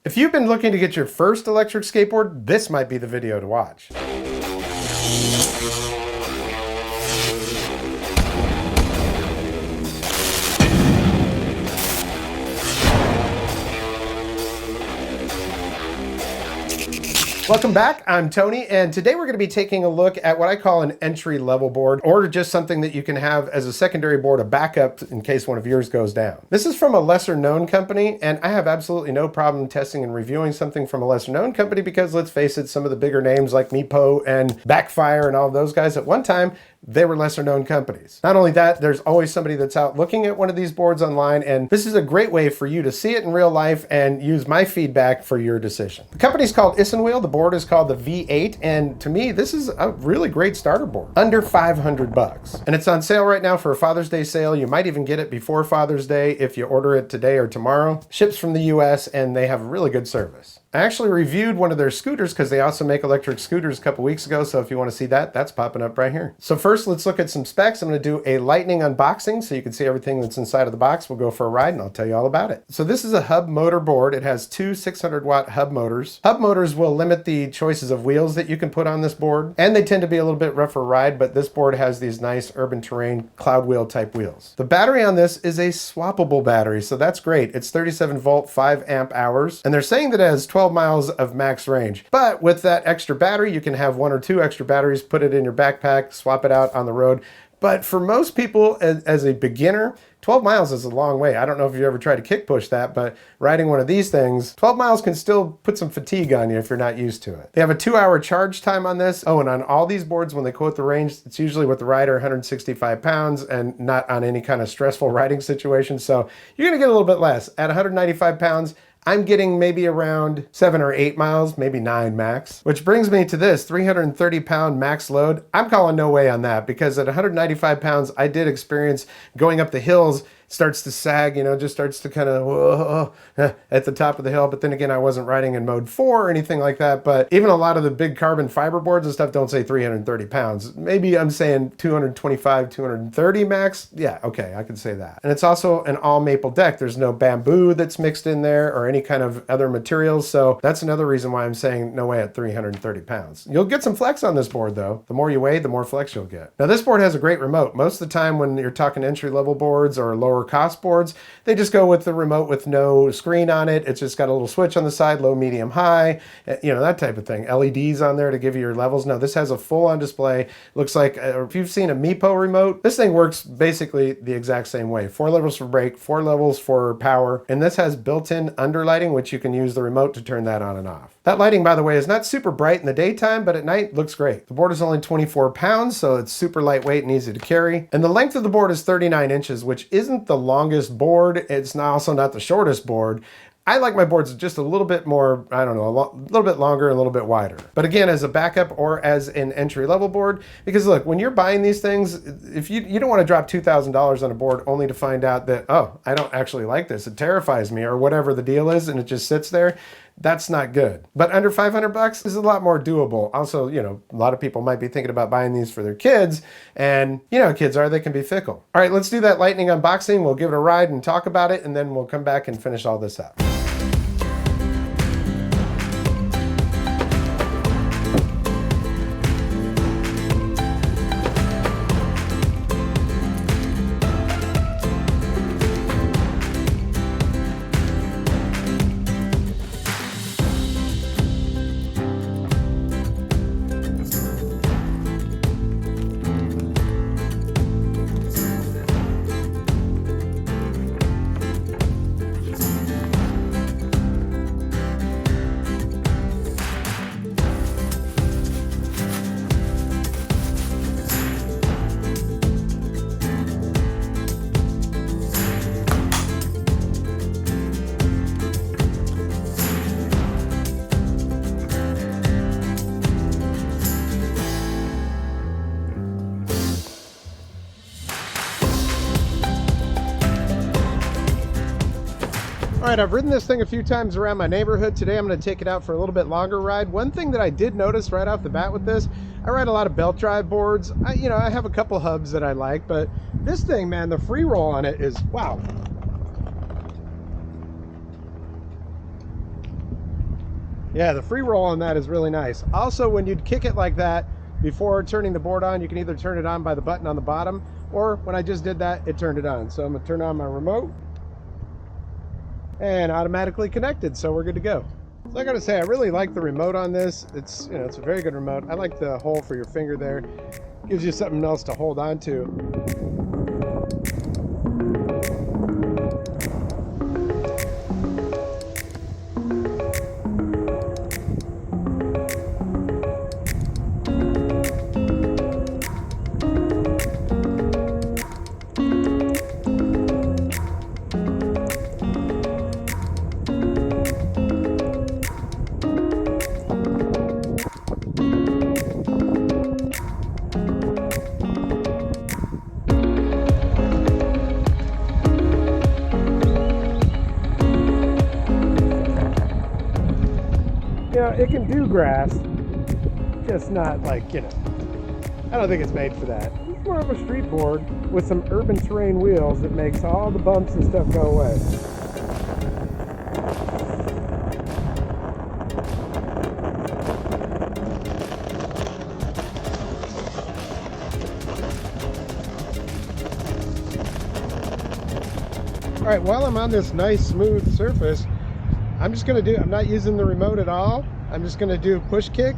If you've been looking to get your first electric skateboard, this might be the video to watch. Welcome back, I'm Tony, and today we're going to be taking a look at what I call an entry-level board, or just something that you can have as a secondary board, a backup in case one of yours goes down. This is from a lesser-known company, and I have absolutely no problem testing and reviewing something from a lesser-known company because, let's face it, some of the bigger names like Meepo and Backfire and all of those guys at one time, they were lesser known companies. Not only that, there's always somebody that's out looking at one of these boards online, and this is a great way for you to see it in real life and use my feedback for your decision. The company's called Isinwheel, the board is called the V8, and to me, this is a really great starter board. Under 500 bucks. And it's on sale right now for a Father's Day sale. You might even get it before Father's Day if you order it today or tomorrow. Ships from the US, and they have really good service. I actually reviewed one of their scooters because they also make electric scooters a couple weeks ago, so if you want to see that, that's popping up right here. So first, let's look at some specs. I'm going to do a lightning unboxing so you can see everything that's inside of the box. We'll go for a ride and I'll tell you all about it. So this is a hub motor board. It has two 600-watt hub motors. Hub motors will limit the choices of wheels that you can put on this board, and they tend to be a little bit rougher ride, but this board has these nice urban terrain cloud wheel type wheels. The battery on this is a swappable battery, so that's great. It's 37 volt, 5 amp hours, and they're saying that it has 12 miles of max range. But with that extra battery, you can have 1 or 2 extra batteries, put it in your backpack, swap it out on the road. But for most people, as a beginner, 12 miles is a long way. I don't know if you ever tried to kick push that, but riding one of these things, 12 miles can still put some fatigue on you if you're not used to it. They have a 2-hour charge time on this. Oh, and on all these boards, when they quote the range, it's usually with the rider 165 pounds and not on any kind of stressful riding situation. So you're gonna get a little bit less. At 195 pounds, I'm getting maybe around 7 or 8 miles, maybe 9 max, which brings me to this 330 pound max load. I'm calling no way on that because at 195 pounds, I did experience going up the hills, starts to sag, you know, just starts to kind of at the top of the hill. But then again, I wasn't riding in mode 4 or anything like that. But even a lot of the big carbon fiber boards and stuff don't say 330 pounds. Maybe I'm saying 225, 230 max. Yeah, okay, I can say that. And it's also an all maple deck. There's no bamboo that's mixed in there or any kind of other materials. So that's another reason why I'm saying no way at 330 pounds. You'll get some flex on this board though. The more you weigh, the more flex you'll get. Now this board has a great remote. Most of the time when you're talking entry level boards or lower cost boards, they just go with the remote with no screen on it. It's just got a little switch on the side, low, medium, high, you know, that type of thing. LEDs on there to give you your levels. No, this has a full on display. Looks like, if you've seen a Meepo remote, this thing works basically the exact same way. 4 levels for brake, 4 levels for power, and this has built-in underlighting, which you can use the remote to turn that on and off. That lighting, by the way, is not super bright in the daytime, but at night looks great. The board is only 24 pounds, so it's super lightweight and easy to carry. And the length of the board is 39 inches, which isn't the longest board. It's also not the shortest board. I like my boards just a little bit more, I don't know, a little bit longer, a little bit wider. But again, as a backup or as an entry-level board, because look, when you're buying these things, if you don't want to drop $2,000 on a board only to find out that, oh, I don't actually like this, it terrifies me, or whatever the deal is, and it just sits there, that's not good. But under 500 bucks is a lot more doable. Also, you know, a lot of people might be thinking about buying these for their kids, and you know how kids are, they can be fickle. All right, let's do that lightning unboxing. We'll give it a ride and talk about it, and then we'll come back and finish all this up. All right, I've ridden this thing a few times around my neighborhood. Today I'm going to take it out for a little bit longer ride. One thing that I did notice right off the bat with this, I ride a lot of belt drive boards. I have a couple hubs that I like, but this thing, man, the free roll on it is, wow. Yeah, the free roll on that is really nice. Also, when you'd kick it like that before turning the board on, you can either turn it on by the button on the bottom, or when I just did that, it turned it on. So I'm gonna turn on my remote and automatically connected, so we're good to go. So I gotta say, I really like the remote on this. It's, you know, it's a very good remote. I like the hole for your finger there. Gives you something else to hold on to. You know, it can do grass, just not like, you know, I don't think it's made for that. It's more of a street board with some urban terrain wheels that makes all the bumps and stuff go away. All right, while I'm on this nice smooth surface, I'm not using the remote at all. I'm just gonna do push kick.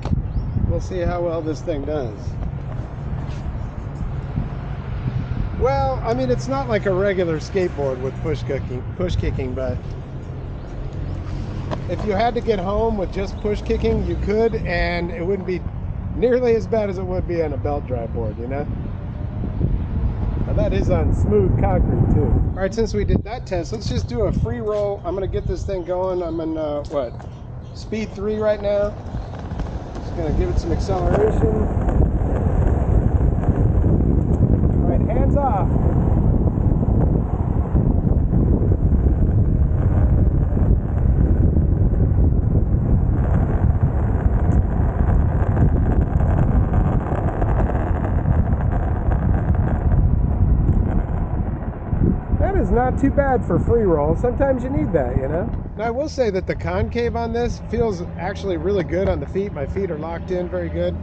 We'll see how well this thing does. Well, I mean, it's not like a regular skateboard with push kicking, but if you had to get home with just push kicking, you could, and it wouldn't be nearly as bad as it would be on a belt drive board, you know? And that is on smooth concrete too. All right, since we did that test, let's just do a free roll. I'm gonna get this thing going. I'm in, what, speed 3 right now. Just gonna give it some acceleration. All right, hands off. Not too bad for free roll. Sometimes you need that, you know. Now I will say that the concave on this feels actually really good on the feet. My feet are locked in very good,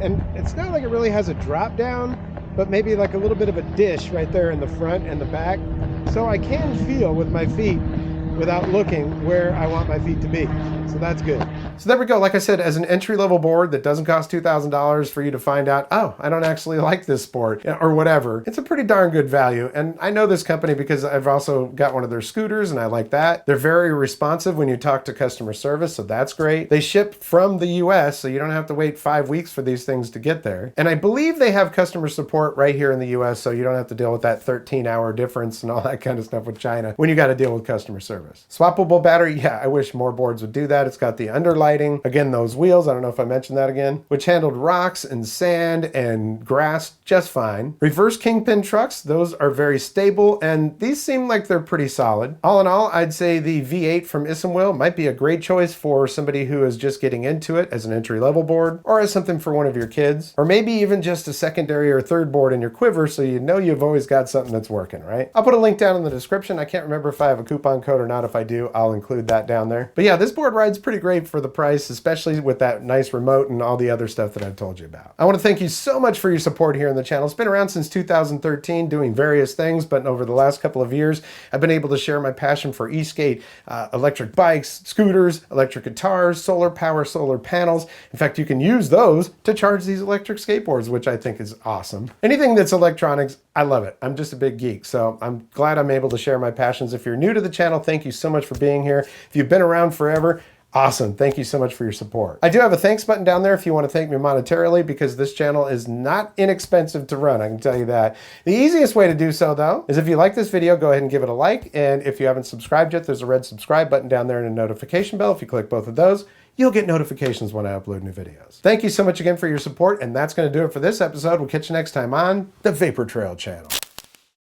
and it's not like it really has a drop down, but maybe like a little bit of a dish right there in the front and the back, so I can feel with my feet without looking where I want my feet to be. So that's good. So there we go. Like I said, as an entry-level board that doesn't cost $2,000 for you to find out, oh, I don't actually like this sport or whatever, it's a pretty darn good value. And I know this company because I've also got one of their scooters and I like that. They're very responsive when you talk to customer service, so that's great. They ship from the US, so you don't have to wait 5 weeks for these things to get there. And I believe they have customer support right here in the US, so you don't have to deal with that 13-hour difference and all that kind of stuff with China when you got to deal with customer service. Swappable battery, yeah, I wish more boards would do that. It's got the underlighting. Again, those wheels, I don't know if I mentioned that again, which handled rocks and sand and grass just fine. Reverse kingpin trucks, those are very stable, and these seem like they're pretty solid. All in all, I'd say the V8 from isinwheel might be a great choice for somebody who is just getting into it as an entry-level board, or as something for one of your kids, or maybe even just a secondary or third board in your quiver so you know you've always got something that's working, right? I'll put a link down in the description. I can't remember if I have a coupon code or not. If I do, I'll include that down there. But yeah, this board rides pretty great for the price, especially with that nice remote and all the other stuff that I've told you about. I want to thank you so much for your support here in the channel. It's been around since 2013 doing various things, but over the last couple of years, I've been able to share my passion for e-skate, electric bikes, scooters, electric guitars, solar power, solar panels. In fact, you can use those to charge these electric skateboards, which I think is awesome. Anything that's electronics, I love it. I'm just a big geek, so I'm glad I'm able to share my passions. If you're new to the channel, thank you so much for being here. If you've been around forever, awesome. Thank you so much for your support. I do have a thanks button down there if you want to thank me monetarily, because this channel is not inexpensive to run, I can tell you that. The easiest way to do so, though, is if you like this video, go ahead and give it a like. And if you haven't subscribed yet, there's a red subscribe button down there and a notification bell. If you click both of those, you'll get notifications when I upload new videos. Thank you so much again for your support, and that's going to do it for this episode. We'll catch you next time on the Vapor Trail channel.